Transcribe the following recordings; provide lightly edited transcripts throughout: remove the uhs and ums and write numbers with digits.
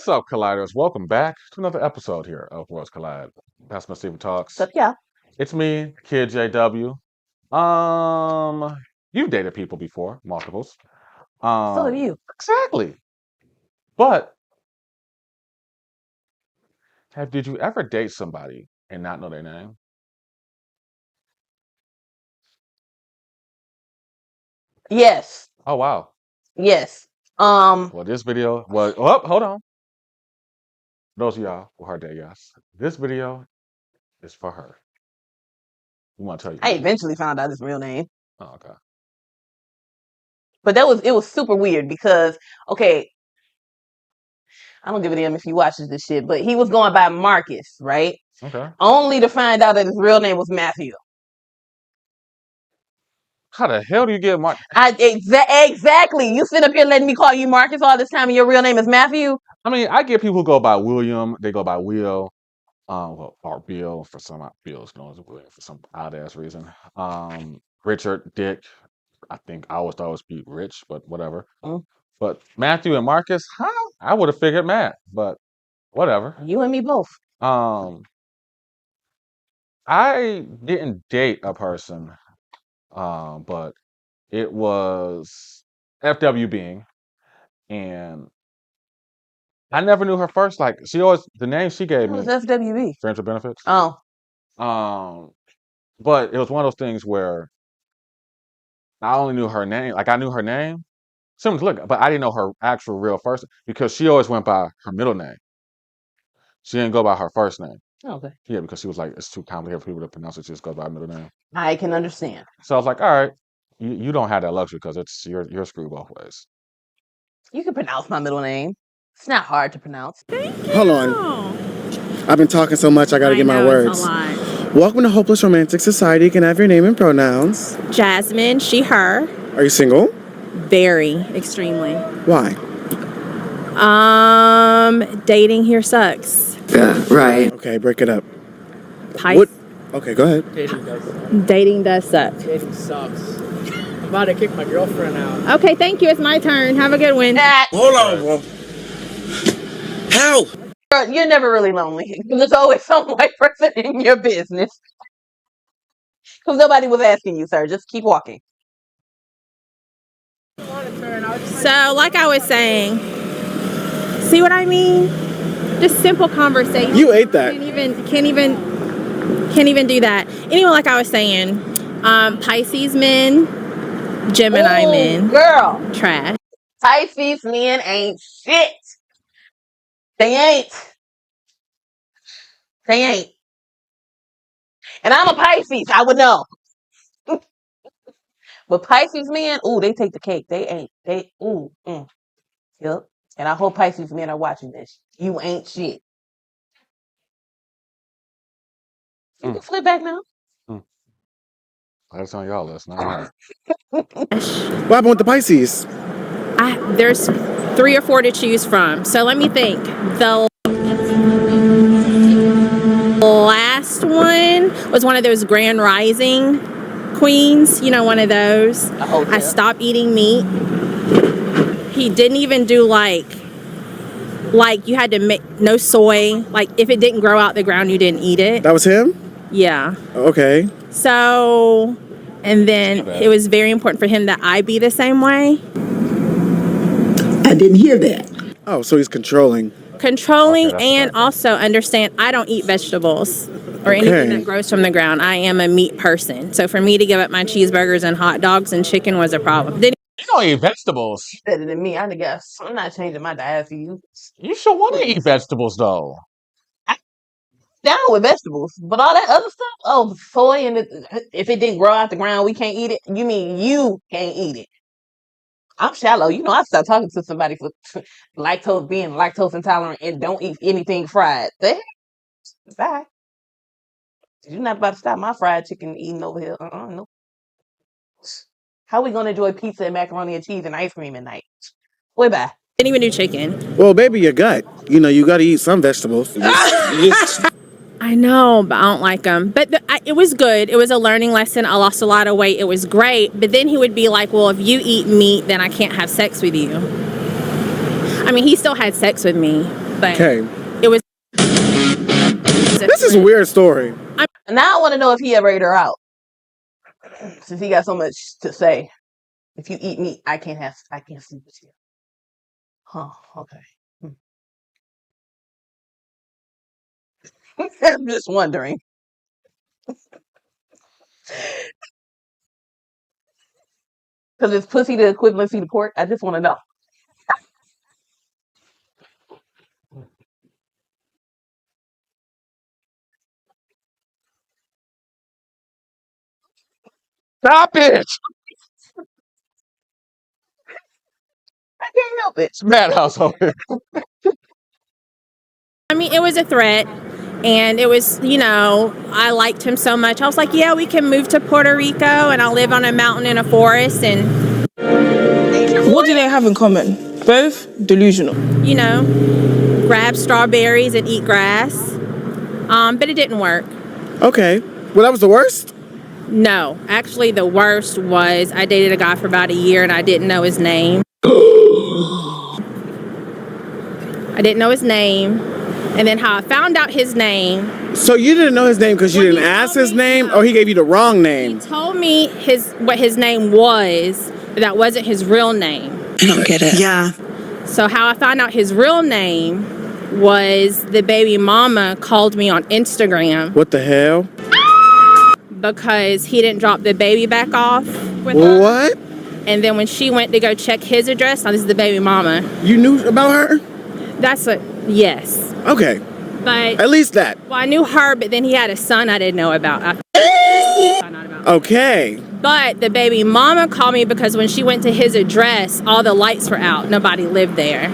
What's up, Colliders? Welcome back to another episode here of Worlds Collide. Pastor Stephen Talks. So yeah, It's me, Kid JW. You've dated people before, multiples. so have you. Exactly. But did you ever date somebody and not know their name? Yes, Oh wow. yes. Well, this video was. Oh, hold on. Those of y'all who heard that, yes. This video is for her. We want to tell you. I eventually found out his real name, Oh, okay. but it was super weird because okay, I don't give a damn if he watches this shit, but he was going by Marcus, right? Okay. Only to find out that his real name was Matthew. How the hell do you get Mark? Exactly. You sit up here letting me call you Marcus all this time, and your real name is Matthew. I mean, I get people who go by William. They go by Will. Or Bill for some Bill's known as William for some odd ass reason. Richard, Dick. I think I always thought it was be Rich, but whatever. Mm. But Matthew and Marcus, I would have figured Matt, but whatever. You and me both. I didn't date a person, but it was FW being, and I never knew her first. Like she always the name she gave It me. was FWB. Friends with benefits. Oh. But it was one of those things where I only knew her name. Like I knew her name, similar to look, but I didn't know her actual real first because she always went by her middle name. She didn't go by her first name. Okay. Yeah, because she was like, it's too complicated for people to pronounce it. She just goes by her middle name. I can understand. So I was like, all right, you don't have that luxury because it's you're screwed both ways. You can pronounce my middle name. It's not hard to pronounce. Hold on. I've been talking so much, I gotta get my words. It's a lot. Welcome to Hopeless Romantic Society. Can I have your name and pronouns? Jasmine, she, her. Are you single? Very, extremely. Why? Dating here sucks. Yeah, right. Okay, break it up. Pis- What? Okay, go ahead. Dating does suck. Dating sucks. I'm about to kick my girlfriend out. Okay, thank you. It's my turn. Have a good one. Hold on, bro. Help! Girl, you're never really lonely. There's always some white person in your business. Because nobody was asking you, sir. Just keep walking. So, like I was saying, see what I mean? Just simple conversation. You ate that. Can't even do that. Anyway, like I was saying, Pisces men, Gemini men, Girl. trash. Pisces men ain't shit. They ain't. They ain't. And I'm a Pisces. I would know. But Pisces men, ooh, they take the cake. They ain't. They, ooh, Yep. And I hope Pisces men are watching this. You ain't shit. You can flip back now. That's on y'all list, not mine. What happened with the Pisces? There's 3 or 4 to choose from. So let me think. The last one was one of those Grand Rising queens. You know, one of those. Oh, yeah. I stopped eating meat. He didn't even do like you had to make no soy. Like if it didn't grow out the ground, you didn't eat it. That was him? Yeah. Okay. So, and then it was very important for him that I be the same way. I didn't hear that. Oh, so he's controlling. Controlling Okay, and that's also understand I don't eat vegetables or anything that grows from the ground. I am a meat person. So for me to give up my cheeseburgers and hot dogs and chicken was a problem. You don't eat vegetables. Better than me, I guess. I'm not changing my diet for you. You should want to eat vegetables though. Down with vegetables, but all that other stuff, oh, soy and if it didn't grow out the ground, we can't eat it. You mean you can't eat it? I'm shallow. You know, I start talking to somebody for being lactose intolerant and don't eat anything fried. Bye. You're not about to stop my fried chicken eating over here. No. How we gonna enjoy pizza and macaroni and cheese and ice cream at night? Way bye. Didn't even do chicken. Well, baby, your gut. You know, you gotta eat some vegetables. I know, but I don't like them. But it was good. It was a learning lesson. I lost a lot of weight. It was great. But then he would be like, well, if you eat meat, then I can't have sex with you. I mean, he still had sex with me. But Okay. it was. This is a weird story. Now I want to know if he ever ate her out. Since he got so much to say. If you eat meat, I can't sleep with you. Huh, okay. I'm just wondering. Because is pussy the equivalency to pork? I just want to know. Stop it! I can't help it. It's madhouse over here. I mean, it was a threat. And it was, I liked him so much. I was like, yeah, we can move to Puerto Rico and I'll live on a mountain in a forest and. What do they have in common? Both delusional. Grab strawberries and eat grass. But it didn't work. Okay. Well, that was the worst? No, actually the worst was I dated a guy for about a year and I didn't know his name. And then how I found out his name. So you didn't know his name because you didn't ask his name? Or he gave you the wrong name? He told me what his name was, but that wasn't his real name. I don't get it. Yeah. So how I found out his real name was the baby mama called me on Instagram. What the hell? Because he didn't drop the baby back off with her. What? And then when she went to go check his address, now this is the baby mama. You knew about her? Yes. Okay. But at least that. Well, I knew her, but then he had a son I didn't know about. Okay. But the baby mama called me because when she went to his address, all the lights were out. Nobody lived there.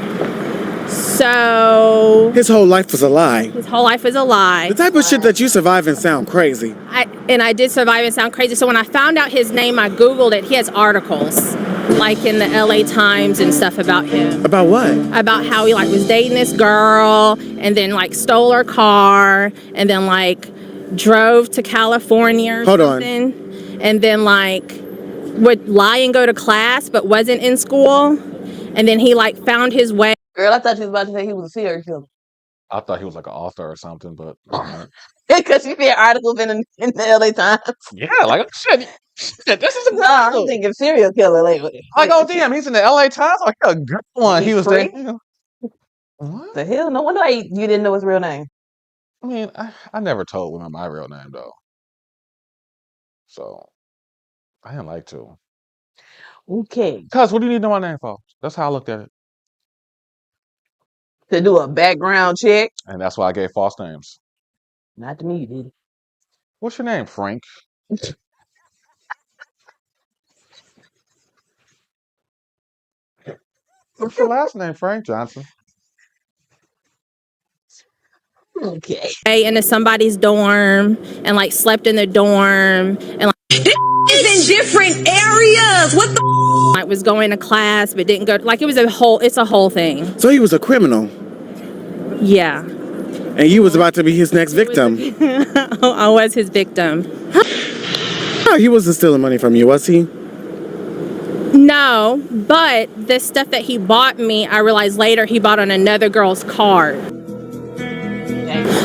So his whole life was a lie. His whole life was a lie. The type of shit that you survive and sound crazy. I did survive and sound crazy. So when I found out his name, I Googled it. He has articles, like in the LA Times and stuff about him. About what? About how he was dating this girl and then stole her car and then drove to California or something. And then would lie and go to class but wasn't in school. And then he found his way. Girl, I thought you was about to say he was a serial killer. I thought he was like an author or something, but because you read articles in the LA Times. Yeah, shit. This is a no. I'm thinking serial killer lately. Oh damn, he's in the LA Times. Like a good one. He was there. What the hell? No wonder you didn't know his real name. I mean, I never told women my real name though, so I didn't like to. Okay. Cuz what do you need to know my name for? That's how I looked at it. To do a background check. And that's why I gave false names. Not to me, you did. What's your name, Frank? What's your last name, Frank Johnson? Okay. Into somebody's dorm and slept in the dorm and is in different areas. What the? Was going to class but didn't go. It's a whole thing. So he was a criminal. Yeah. And you was about to be his next victim. I was his victim. Oh, he wasn't stealing money from you, was he? No, but the stuff that he bought me, I realized later he bought on another girl's card.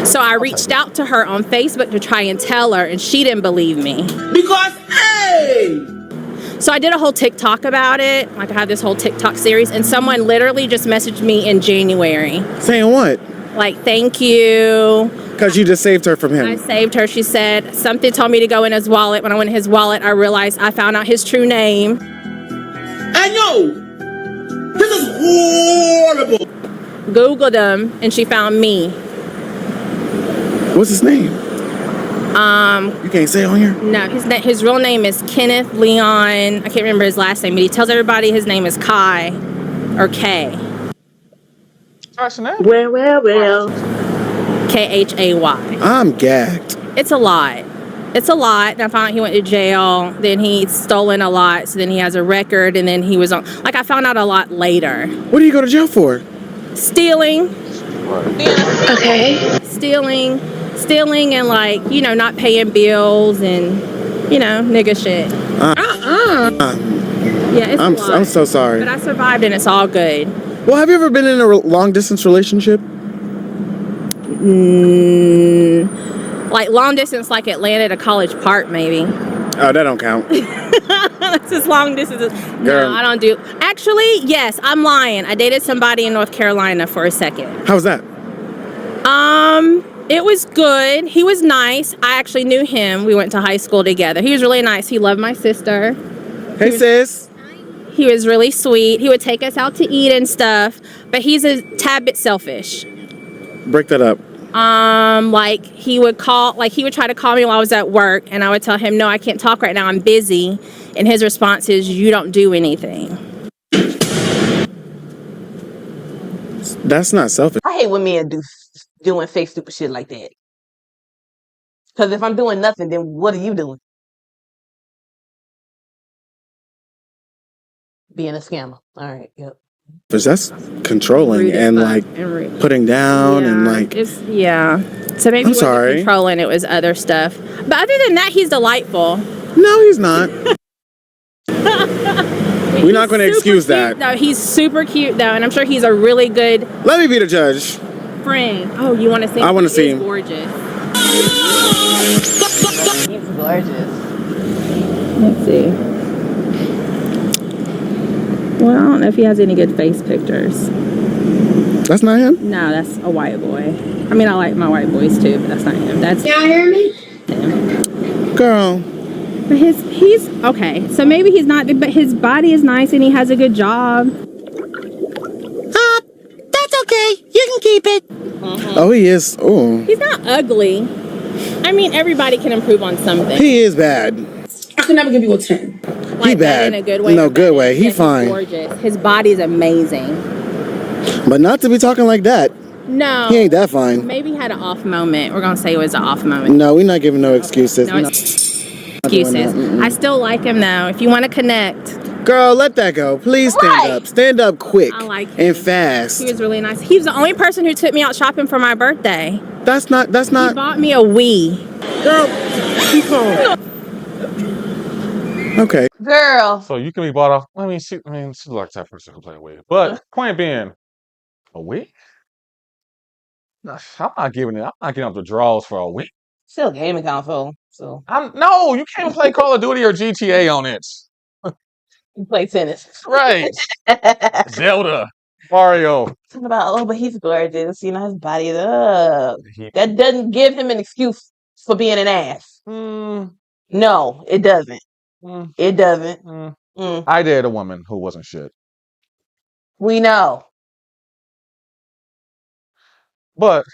So I reached out to her on Facebook to try and tell her, and she didn't believe me. Because, hey! So I did a whole TikTok about it. I had this whole TikTok series, and someone literally just messaged me in January. Saying what? Thank you. Because you just saved her from him. I saved her. She said something told me to go in his wallet. When I went in his wallet, I realized I found out his true name. I know! This is horrible! Googled him, and she found me. What's his name? You can't say it on here? No, his real name is Kenneth Leon. I can't remember his last name, but he tells everybody his name is Kai or K. Well. Khay. I'm gagged. It's a lot. And I found out he went to jail. Then he's stolen a lot. So then he has a record. And then he was on. I found out a lot later. What do you go to jail for? Stealing. Okay. Stealing and not paying bills and nigga shit. Yeah, it's a lot. I'm so sorry. But I survived and it's all good. Well, have you ever been in a long distance relationship? Like long distance, like Atlanta to College Park, maybe. Oh, that don't count. That's as long distance. Girl. No, I don't do. Actually, yes, I'm lying. I dated somebody in North Carolina for a second. How was that? It was good. He was nice. I actually knew him. We went to high school together. He was really nice. He loved my sister. Hey, sis. He was really sweet. He would take us out to eat and stuff, but he's a tad bit selfish. Break that up. Like he would try to call me while I was at work, and I would tell him, no, I can't talk right now, I'm busy. And his response is, you don't do anything. That's not selfish. I hate when men doing fake stupid shit like that. Because if I'm doing nothing, then what are you doing? Being a scammer. All right, yep. But that's controlling and like putting down and like. Yeah. So maybe it wasn't controlling, it was other stuff. But other than that, he's delightful. No, he's not. We're not going to excuse that. No, he's super cute though, and I'm sure he's a really good. Let me be the judge. Friend. Oh, you want to see him? I want to see him. Gorgeous. He's gorgeous. Let's see. Well, I don't know if he has any good face pictures. That's not him? No, that's a white boy. I mean, I like my white boys too, but that's not him. That's. Y'all hear me? Him. Girl. But he's okay. So maybe he's not, but his body is nice and he has a good job. That's okay. You can keep it. Oh, he is. Oh. He's not ugly. I mean, everybody can improve on something. He is bad. I could never give you a 10. Like he bad. In a good way. No, good way. He fine. He's gorgeous. His body's amazing. But not to be talking like that. No. He ain't that fine. Maybe he had an off moment. We're gonna say it was an off moment. No, we're not giving no excuses. No excuses. I still like him though. If you want to connect. Girl, let that go. Please stand up. Stand up quick. I like him. And fast. He was really nice. He was the only person who took me out shopping for my birthday. That's not. He bought me a Wii. Girl, keep on. Okay. Girl. So you can be bought off. I mean, she's like that person who play a Wii. But point being, a Wii? I'm not giving up the draws for a Wii. Still a gaming console. So no, you can't play Call of Duty or GTA on it. you play tennis. Right. Zelda. Mario. Talking about, but he's gorgeous. You know, his body is up. That doesn't give him an excuse for being an ass. No, it doesn't. It doesn't. I dated a woman who wasn't shit. We know. But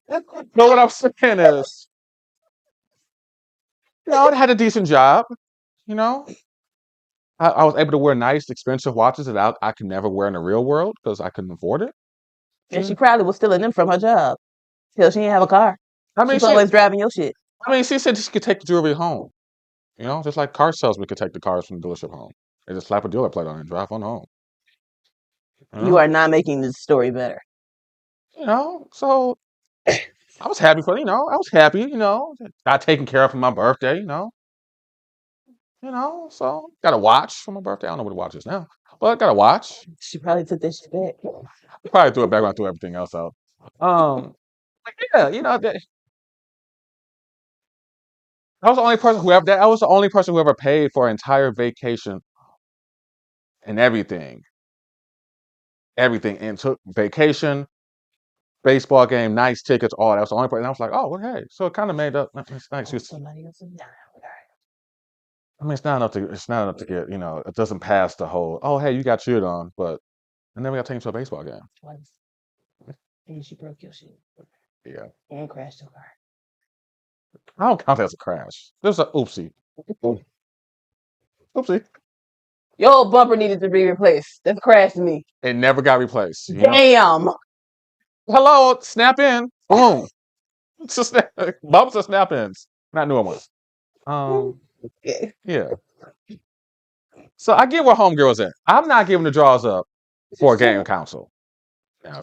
what I'm saying is, I had a decent job. I was able to wear nice, expensive watches that I could never wear in the real world because I couldn't afford it. And she probably was stealing them from her job. Till she didn't have a car. I mean, she's always driving your shit. I mean, she said she could take the jewelry home. Just like car salesmen could take the cars from the dealership home. They just slap a dealer plate on it and drive on home. You are not making this story better. So I was happy for I was happy, got taken care of for my birthday, so got a watch for my birthday. I don't know what the watch is now, but I got a watch. She probably took that shit back. Probably threw it back when I threw everything else out. Yeah, I was the only person who ever paid for an entire vacation and everything, and took vacation, baseball game, nice tickets, all that. I was the only person. And I was like, oh, well, hey, so it kind of made up. It's not excuse. I mean, it's not enough to get. It doesn't pass the whole. Oh, hey, you got cheered on, but I never got taken to a baseball game. Twice. And she broke your shit. Yeah. And crashed your car. I don't count that as a crash. There's an oopsie. Oopsie. Your bumper needed to be replaced. That's a crash to me. It never got replaced. Damn. Hello, snap in. Boom. Bumps are snap ins, not newer ones. Yeah. So I get where homegirl's at. I'm not giving the draws up for a game console.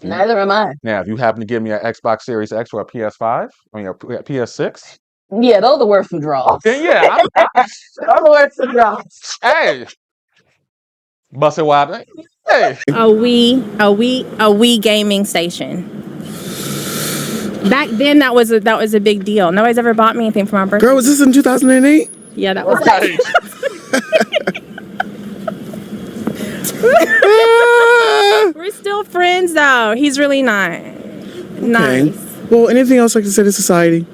Neither am I. Now, if you happen to give me an Xbox Series X or a PS5, a PS6. Yeah, those are worth some draws. Then yeah. Those are worth some draws. Hey. Bust it wide. Hey. A Wii gaming station. Back then, that was a big deal. Nobody's ever bought me anything for my birthday. Girl, was this in 2008? Yeah, that was. Right. We're still friends though. He's really nice. Okay. Nice. Well, anything else I can say to society?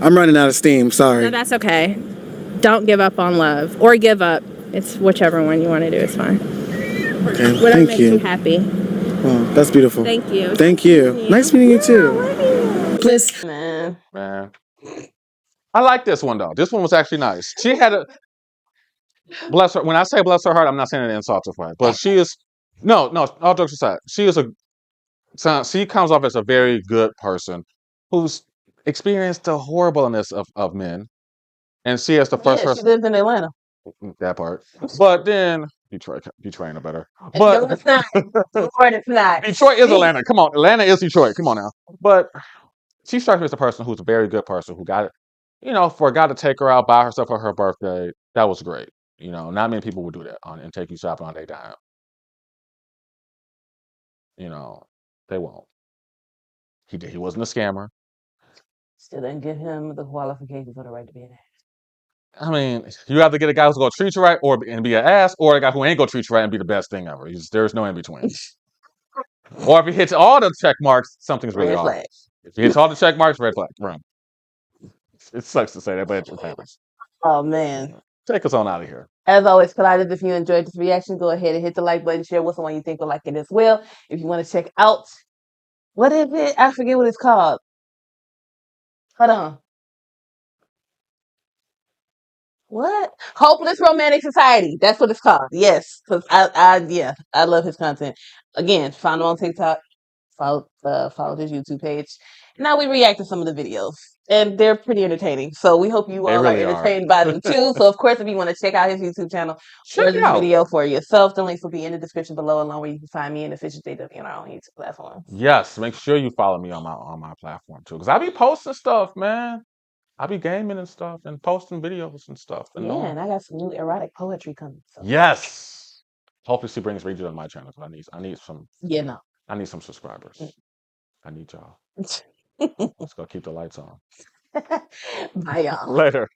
I'm running out of steam. Sorry. No, that's okay. Don't give up on love or give up. It's whichever one you want to do. It's fine. Okay. Whatever Thank makes you. you happy. Well, that's beautiful. Thank you. Thank you. Nice meeting you too. Please. Man. Man. I like this one though. This one was actually nice. She had a bless her. When I say bless her heart, I'm not saying an insult to her, but she is no. All jokes aside, she comes off as a very good person who's experienced the horribleness of men, and she as the first Yeah, she person lives in Atlanta. that part. But then Detroit ain't no better. No, But it's not. Lord, it's not. Detroit is Atlanta. Come on, Atlanta is Detroit. Come on now. But she strikes me as a person who's a very good person who got it. For a guy to take her out, buy herself for her birthday, that was great. Not many people would do that and take you shopping on their dime. They won't. He wasn't a scammer. Still didn't give him the qualifications for the right to be an ass. I mean, you have to get a guy who's gonna treat you right and be an ass, or a guy who ain't gonna treat you right and be the best thing ever. There's no in between. Or if he hits all the check marks, something's really Red off. flag. If he hits all the check marks, red flag. Run. It sucks to say that, but it happens. Oh man. Take us on out of here. As always, Pilates, if you enjoyed this reaction, go ahead and hit the like button, share with someone you think will like it as well. If you want to check out, what is it? I forget what it's called. Hold on. What? Hopeless Romantic Society. That's what it's called. Yes. Because I love his content. Again, found him on TikTok. Follow his YouTube page. Now we react to some of the videos, and they're pretty entertaining. So we hope you They all really are are. entertained by them too. So of course, if you want to check out his YouTube channel or Check it this out. video for yourself, the links will be in the description below, along where you can find me and Efficient JW on our own YouTube platform. Yes, make sure you follow me on my platform too, because I be posting stuff, man. I be gaming and stuff and posting videos and stuff. Yeah, and I got some new erotic poetry coming. So. Yes. Hopefully, she brings readers on my channel. I need some. Yeah, no. I need some subscribers. I need y'all. Let's go keep the lights on. Bye, y'all. Later.